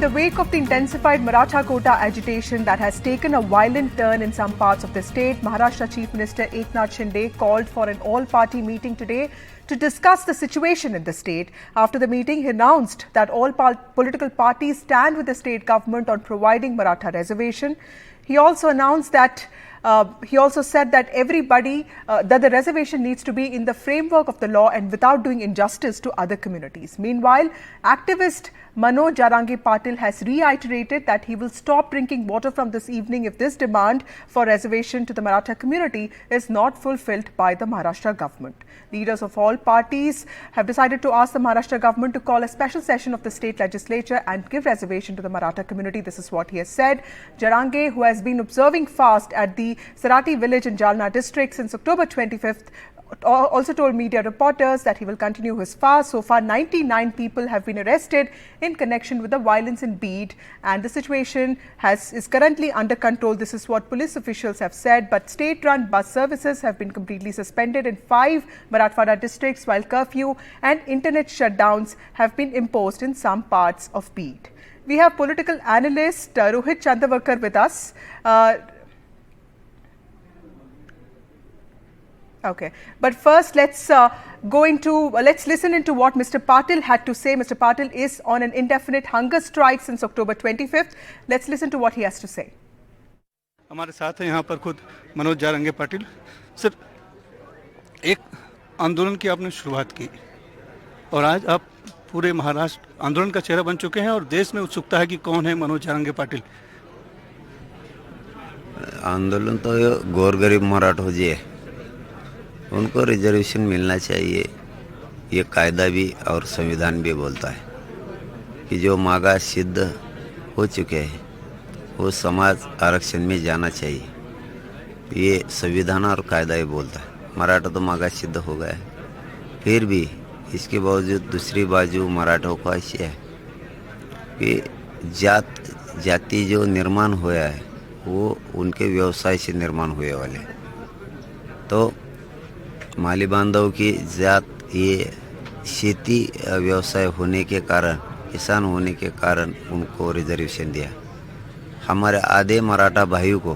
the wake of the intensified Maratha Quota agitation that has taken a violent turn in some parts of the state, Maharashtra Chief Minister Eknath Shinde called for an all-party meeting today to discuss the situation in the state. After the meeting, he announced that all political parties stand with the state government on providing Maratha reservation. He also announced that said that that the reservation needs to be in the framework of the law and without doing injustice to other communities. Meanwhile, activist Manoj Jarange Patil has reiterated that he will stop drinking water from this evening if this demand for reservation to the Maratha community is not fulfilled by the Maharashtra government. Leaders of all parties have decided to ask the Maharashtra government to call a special session of the state legislature and give reservation to the Maratha community. This is what he has said. Jarange, who has been observing fast at the Sarati village in Jalna district since October 25th, also told media reporters that he will continue his fast. So far, 99 people have been arrested in connection with the violence in Beed, and the situation is currently under control. This is what police officials have said. But state-run bus services have been completely suspended in 5 Marathwada districts, while curfew and internet shutdowns have been imposed in some parts of Beed. We have political analyst Rohit Shetty with us. Okay, but first let's listen into what Mr. Patil had to say. Mr. Patil is on an indefinite hunger strike since October 25th. Let's listen to what he has to say. हमारे साथ हैं यहाँ पर खुद Manoj Jarange Patil sir, एक आंदोलन की आपने शुरुआत की और आज आप पूरे महाराष्ट्र आंदोलन का चेहरा बन चुके हैं और देश में उत्सुकता है कि कौन है मनोज जारंगे पाटिल। आंदोलन तो गौर गरीब मराठा जी है, उनको रिजर्वेशन मिलना चाहिए। ये कायदा भी और संविधान भी बोलता है कि जो मागा सिद्ध हो चुके हैं वो समाज आरक्षण में जाना चाहिए। ये संविधान और कायदा ही बोलता है। मराठा तो मागा सिद्ध हो गया है, फिर भी इसके बावजूद दूसरी बाजू मराठों को ऐसी है कि जाति जो निर्माण हुआ है वो उनके व्यवसाय से निर्माण हुए वाले। तो माली बांधव की जात ये खेती व्यवसाय होने के कारण, किसान होने के कारण उनको रिजर्वेशन दिया। हमारे आधे मराठा भाइयों को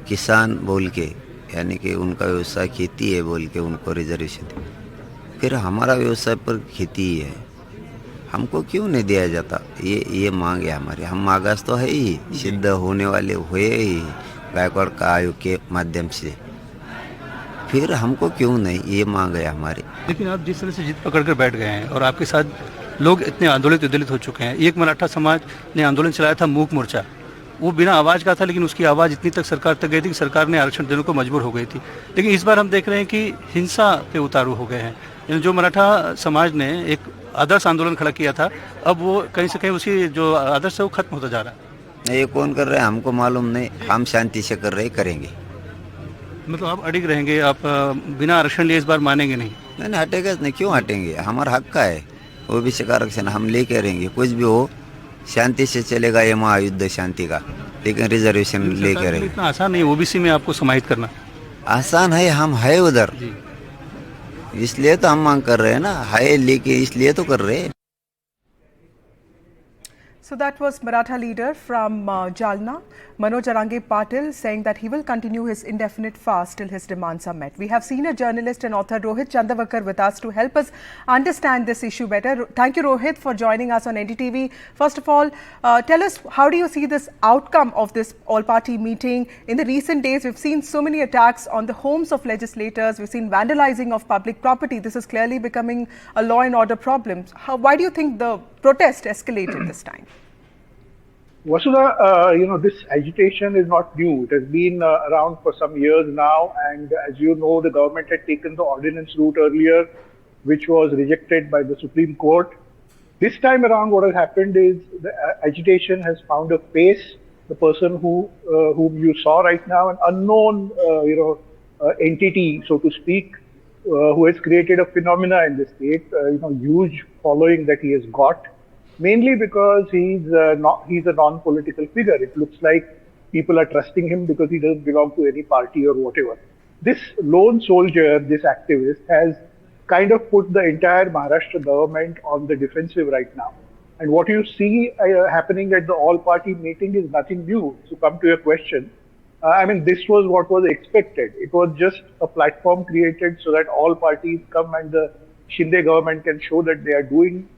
किसान बोल के, यानी कि उनका व्यवसाय खेती है बोल के उनको रिजर्वेशन दिया। फिर हमारा व्यवसाय पर खेती ही है, हमको क्यों नहीं दिया जाता? ये मांग है हमारी। हम मागास तो है ही, सिद्ध होने वाले हुए ही गायकवाड़ का आयोग के माध्यम से, फिर हमको क्यों नहीं, ये मांग है हमारी। लेकिन आप जिस तरह से जिद पकड़ कर बैठ गए हैं और आपके साथ लोग इतने आंदोलित हो चुके हैं। एक मराठा समाज ने आंदोलन चलाया था मूक मोर्चा, वो बिना आवाज़ का था, लेकिन उसकी आवाज़ इतनी तक सरकार तक गई थी कि सरकार ने आरक्षण देने को मजबूर हो गई थी। लेकिन इस बार हम देख रहे हैं कि हिंसा पे उतारू हो गए हैं। जो मराठा समाज ने एक आदर्श आंदोलन खड़ा किया था, अब वो कहीं से कहीं उसी जो आदर्श है वो खत्म होता जा रहा है। ये कौन कर रहे हैं हमको मालूम नहीं, हम शांति से कर रहे, करेंगे। मतलब आप अडिग रहेंगे, आप बिना आरक्षण लिए इस बार मानेंगे नहीं? नहीं हटेगा नहीं, क्यों हटेंगे? हमारा हक का है ओबीसी का आरक्षण, हम लेके रहेंगे। कुछ भी हो शांति से चलेगा ये महायुद्ध शांति का, लेकिन रिजर्वेशन लेके रहेंगे। इतना आसान नहीं ओबीसी में आपको समाहित करना। आसान है, हम है उधर, इसलिए तो हम मांग कर रहे हैं ना, है लेके इसलिए तो कर रहे हैं। So that was Maratha leader from Jalna, Manoj Jarange Patil, saying that he will continue his indefinite fast till his demands are met. We have senior journalist and author Rohit Shetty with us to help us understand this issue better. Thank you, Rohit, for joining us on NDTV. First of all, tell us, how do you see this outcome of this all-party meeting? In the recent days, we've seen so many attacks on the homes of legislators. We've seen vandalizing of public property. This is clearly becoming a law and order problem. Why do you think the protest escalated this time? Vasudha, this agitation is not new. It has been around for some years now, and as you know, the government had taken the ordinance route earlier, which was rejected by the Supreme Court. This time around, what has happened is the agitation has found a face. The person whom you saw right now, an unknown, entity, so to speak, who has created a phenomena in the state, huge following that he has got. Mainly because he's a non-political figure. It looks like people are trusting him because he doesn't belong to any party or whatever. This lone soldier, this activist, has kind of put the entire Maharashtra government on the defensive right now. And what you see happening at the all-party meeting is nothing new. To come to your question, I mean, this was what was expected. It was just a platform created so that all parties come and the Shinde government can show that they are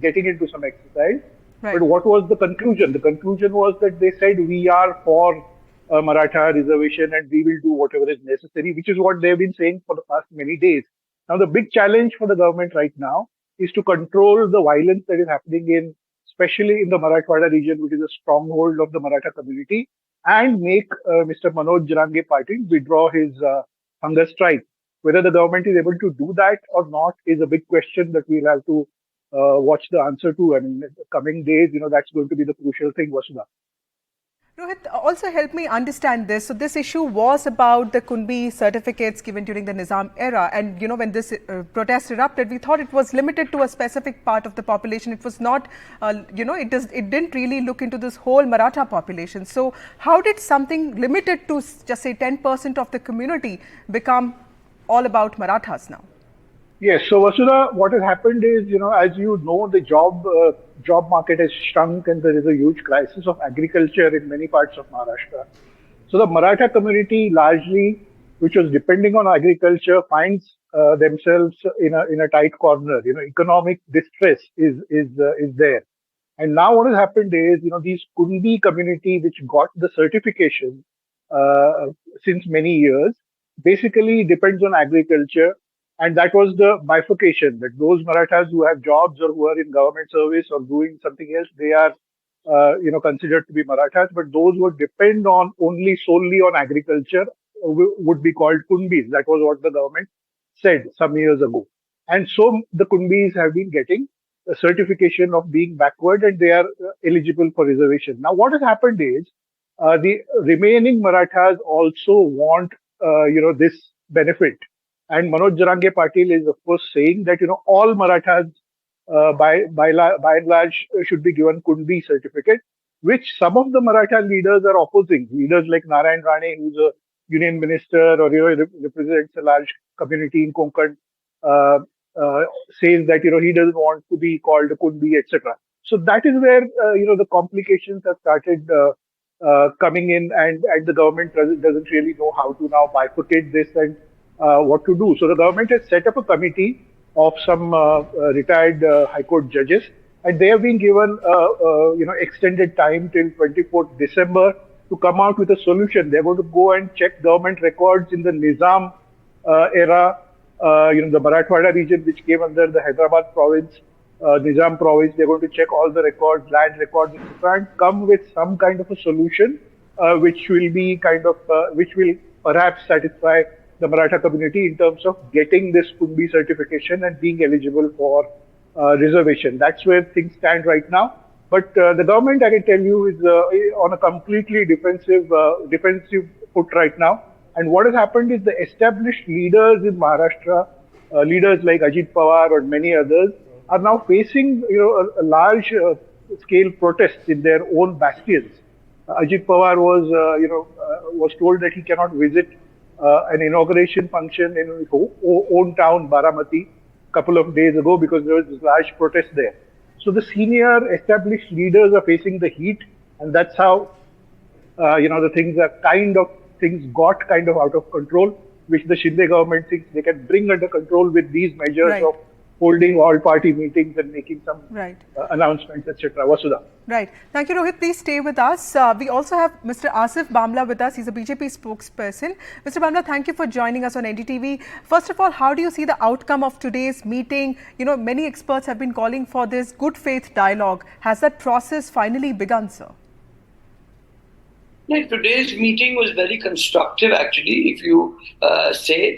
getting into some exercise. Right. But what was the conclusion? The conclusion was that they said we are for Maratha reservation and we will do whatever is necessary, which is what they've been saying for the past many days. Now, the big challenge for the government right now is to control the violence that is happening especially in the Marathwada region, which is a stronghold of the Maratha community, and make Mr. Manoj Jarange Patil withdraw his hunger strike. Whether the government is able to do that or not is a big question that we'll have to watch the answer to. I mean, in the coming days, that's going to be the crucial thing, Vasudha. Rohit, also help me understand this. So this issue was about the Kunbi certificates given during the Nizam era. And, when this protest erupted, we thought it was limited to a specific part of the population. It was not, it didn't really look into this whole Maratha population. So how did something limited to just say 10% of the community become all about Marathas now? Yes. So, Vasudha, what has happened is, as you know, the job market has shrunk and there is a huge crisis of agriculture in many parts of Maharashtra. So the Maratha community largely, which was depending on agriculture, finds themselves in a tight corner. Economic distress is there. And now what has happened is, these Kundi community, which got the certification since many years, basically depends on agriculture. And that was the bifurcation, that those Marathas who have jobs or who are in government service or doing something else, they are, considered to be Marathas. But those who depend on solely on agriculture would be called Kunbis. That was what the government said some years ago. And so the Kunbis have been getting a certification of being backward and they are eligible for reservation. Now, what has happened is the remaining Marathas also want, this benefit. And Manoj Jarange Patil is, of course, saying that, all Marathas by and large should be given Kundi certificate, which some of the Maratha leaders are opposing. Leaders like Narayan Rane, who's a union minister or, represents a large community in Konkan, says that, he doesn't want to be called a Kundi, etc. So that is where, the complications have started coming in and the government doesn't really know how to now bifurcate this and what to do. So the government has set up a committee of some retired High Court judges, and they have been given extended time till 24th December to come out with a solution. They're going to go and check government records in the Nizam era, the Marathwada region, which came under the Hyderabad province, Nizam province. They're going to check all the records, land records, etc., and come with some kind of a solution, which will perhaps satisfy the Maratha community in terms of getting this Kundi certification and being eligible for reservation. That's where things stand right now. But the government, I can tell you, is on a completely defensive foot right now. And what has happened is the established leaders in Maharashtra, leaders like Ajit Pawar or many others, are now facing a large scale protests in their own bastions. Ajit Pawar was told that he cannot visit an inauguration function in his own town, Baramati, a couple of days ago because there was this large protest there. So the senior established leaders are facing the heat, and that's how the things got kind of out of control, which the Shinde government thinks they can bring under control with these measures of holding all-party meetings and making some announcements, etc. Vasudha. Right. Thank you, Rohit. Please stay with us. We also have Mr. Asif Bamla with us. He's a BJP spokesperson. Mr. Bamla, thank you for joining us on NDTV. First of all, how do you see the outcome of today's meeting? Many experts have been calling for this good faith dialogue. Has that process finally begun, sir? Today's meeting was very constructive, actually, if you say.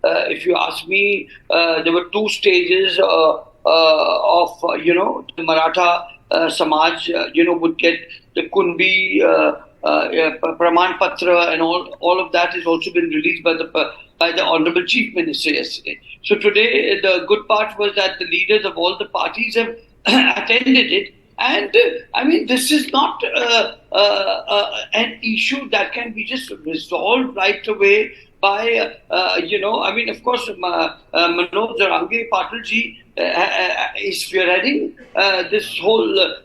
If you ask me, there were two stages of the Maratha Samaj, would get the Kunbi Praman Patra and all of that has also been released by the Honorable Chief Minister yesterday. So today, the good part was that the leaders of all the parties have attended it. And this is not an issue that can be just resolved right away I mean, of course, Manoj Jarangi Patil ji is spearheading this whole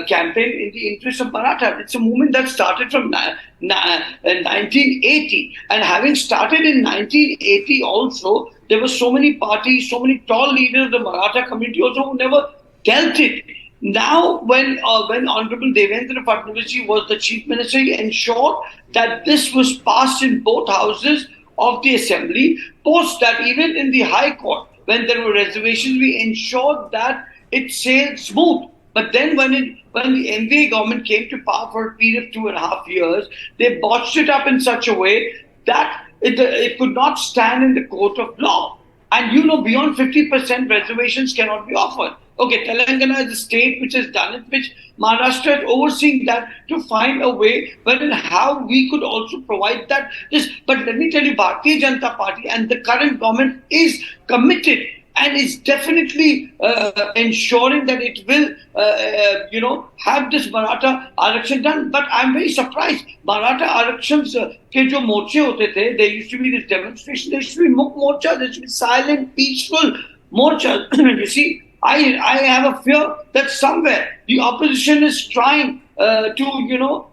campaign in the interest of Maratha. It's a movement that started from 1980. And having started in 1980 also, there were so many parties, so many tall leaders of the Maratha community also who never dealt it. Now, when Honorable Devendra Fadnavis was the Chief Minister, he ensured that this was passed in both houses of the Assembly. Post that, even in the High Court, when there were reservations, we ensured that it sailed smooth. But then when the NDA government came to power for a period of 2.5 years, they botched it up in such a way that it could not stand in the court of law. And beyond 50% reservations cannot be offered. Okay, Telangana is a state which has done it, which Maharashtra is overseeing that to find a way wherein how we could also provide that. But let me tell you, Bharatiya Janata Party and the current government is committed and is definitely ensuring that it will, have this Maratha Arakshan done. But I'm very surprised. Maratha Arakshans ke jo morche hote the, there used to be this demonstration, there used to be Mukh Morcha, there used to be silent, peaceful morcha. You see, I have a fear that somewhere the opposition is trying to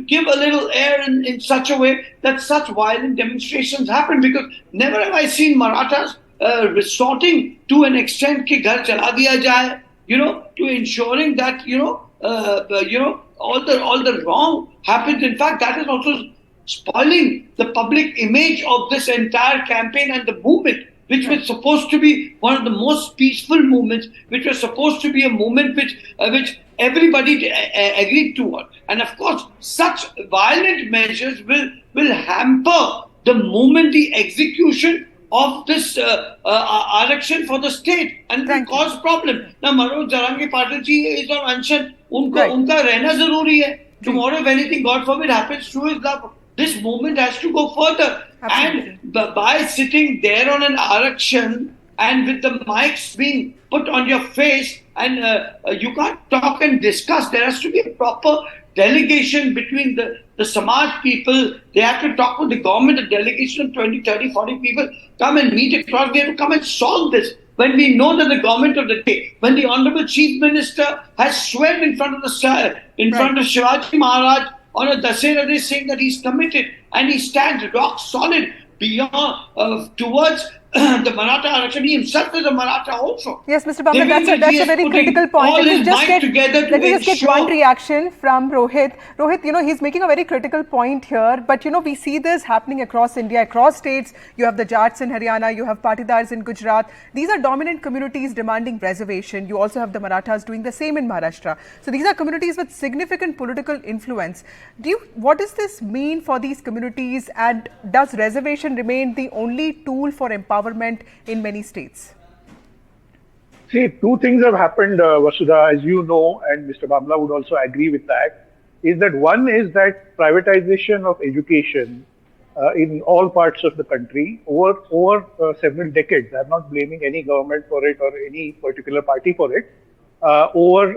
give a little air in such a way that such violent demonstrations happen, because never have I seen Marathas resorting to an extent कि घर चला दिया जाए, to ensuring that all the wrong happens. In fact, that is also spoiling the public image of this entire campaign and the movement, which was supposed to be one of the most peaceful movements, which was supposed to be a movement which everybody agreed to. And of course, such violent measures will hamper the movement, the execution of this election for the state, and will cause problem. Now, Manoj Jarangi Patil ji is on unction. Unka rehna zaruri hai. Tomorrow, if anything, God forbid, happens to his love, this movement has to go further. Absolutely. And by sitting there on an election and with the mics being put on your face, and you can't talk and discuss, there has to be a proper delegation between the Samaj people. They have to talk with the government, a delegation of 20, 30, 40 people come and meet across. We have to come and solve this. When we know that the government of the day, when the Honorable Chief Minister has sworn in front of front of Shivaji Maharaj on a Dasera Day, saying that he's committed and he stands rock solid beyond towards the Maratha election. He himself is a Maratha also. Yes, Mr. Bamla, that's a very critical point. Let me just get one reaction from Rohit. Rohit, he's making a very critical point here, but we see this happening across India, across states. You have the Jats in Haryana, you have Patidars in Gujarat. These are dominant communities demanding reservation. You also have the Marathas doing the same in Maharashtra. So these are communities with significant political influence. What does this mean for these communities, and does reservation remain the only tool for empowerment in many states? See, two things have happened, Vasudha, as you know, and Mr. Bamla would also agree with that, is that one is that privatization of education in all parts of the country over several decades. I'm not blaming any government for it or any particular party for it. Over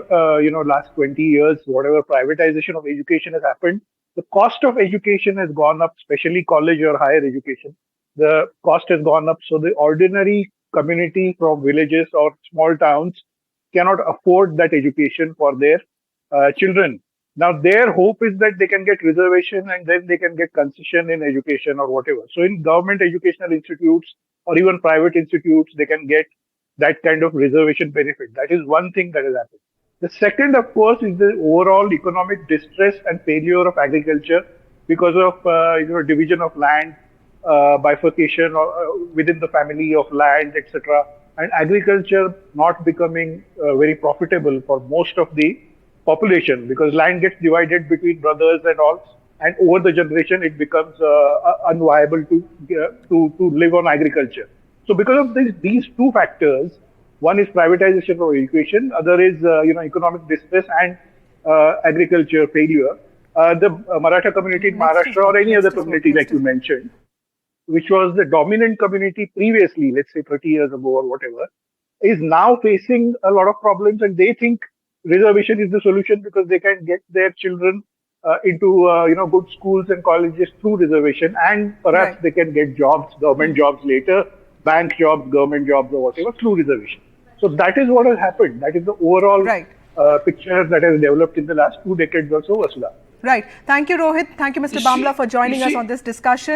last 20 years, whatever privatization of education has happened, the cost of education has gone up, especially college or higher education. The cost has gone up, so the ordinary community from villages or small towns cannot afford that education for their children. Now, their hope is that they can get reservation and then they can get concession in education or whatever. So in government educational institutes or even private institutes, they can get that kind of reservation benefit. That is one thing that has happened. The second, of course, is the overall economic distress and failure of agriculture because of division of land, bifurcation within the family of land, etc., and agriculture not becoming very profitable for most of the population, because land gets divided between brothers and all, and over the generation it becomes unviable to live on agriculture. So because of these two factors, one is privatization of education, other is economic distress and agriculture failure. The Maratha community in Maharashtra or any other community like you mentioned, which was the dominant community previously, let's say 30 years ago or whatever, is now facing a lot of problems, and they think reservation is the solution because they can get their children into good schools and colleges through reservation, and perhaps Right. they can get jobs, government jobs later, bank jobs, government jobs, or whatever through reservation. So that is what has happened. That is the overall Right. picture that has developed in the last 2 decades or so, Vasudha. Right. Thank you, Rohit. Thank you, Mr. You see- Bamla, for joining you us see- on this discussion.